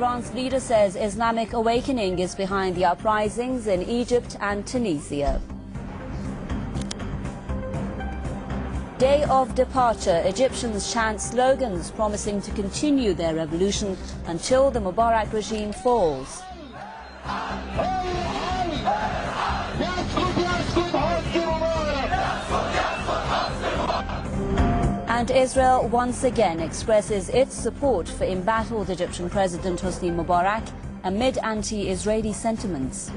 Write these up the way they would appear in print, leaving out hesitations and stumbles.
Iran's leader says Islamic awakening is behind the uprisings in Egypt and Tunisia. Day of departure, Egyptians chant slogans promising to continue their revolution until the Mubarak regime falls. And Israel once again expresses its support for embattled Egyptian President Hosni Mubarak amid anti-Israeli sentiments.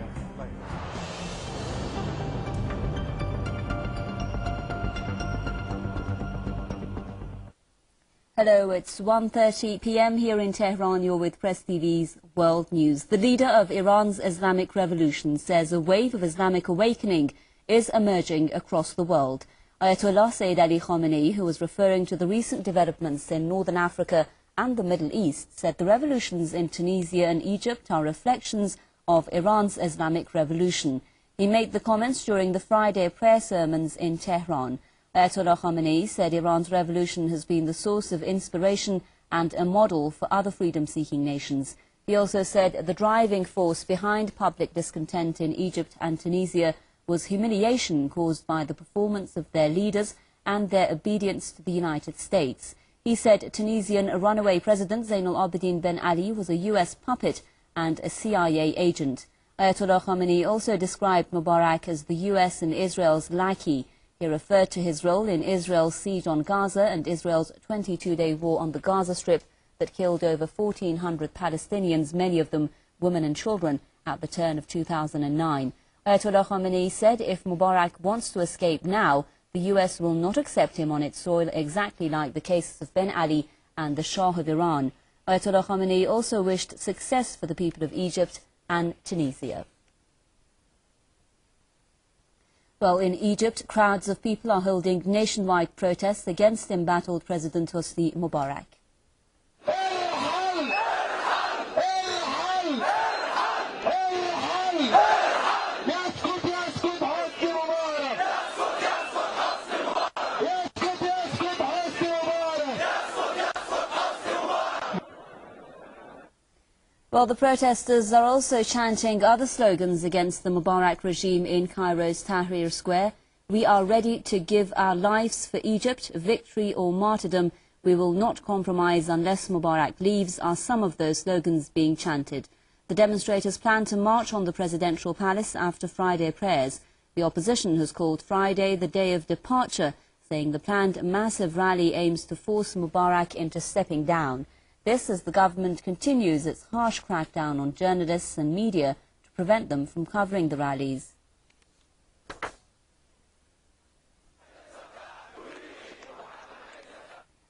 Hello, it's 1:30 p.m. here in Tehran. You're with Press TV's World News. The leader of Iran's Islamic Revolution says a wave of Islamic awakening is emerging across the world. Ayatollah Seyed Ali Khamenei, who was referring to the recent developments in Northern Africa and the Middle East, said the revolutions in Tunisia and Egypt are reflections of Iran's Islamic Revolution. He made the comments during the Friday prayer sermons in Tehran. Ayatollah Khamenei said Iran's revolution has been the source of inspiration and a model for other freedom-seeking nations. He also said the driving force behind public discontent in Egypt and Tunisia was humiliation caused by the performance of their leaders and their obedience to the United States. He said Tunisian runaway President Zainul Abidine Ben Ali was a US puppet and a CIA agent. Ayatollah Khamenei also described Mubarak as the US and Israel's lackey. He referred to his role in Israel's siege on Gaza and Israel's 22-day war on the Gaza Strip that killed over 1,400 Palestinians, many of them women and children, at the turn of 2009. Ayatollah Khamenei said if Mubarak wants to escape now, the US will not accept him on its soil, exactly like the cases of Ben Ali and the Shah of Iran. Ayatollah Khamenei also wished success for the people of Egypt and Tunisia. Well, in Egypt, crowds of people are holding nationwide protests against embattled President Hosni Mubarak. Well, the protesters are also chanting other slogans against the Mubarak regime in Cairo's Tahrir Square. We are ready to give our lives for Egypt, victory or martyrdom. We will not compromise unless Mubarak leaves, are some of those slogans being chanted. The demonstrators plan to march on the presidential palace after Friday prayers. The opposition has called Friday the day of departure, saying the planned massive rally aims to force Mubarak into stepping down. This as the government continues its harsh crackdown on journalists and media to prevent them from covering the rallies.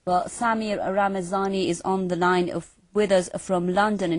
Well, Samir Ramazani is on the line with us from London.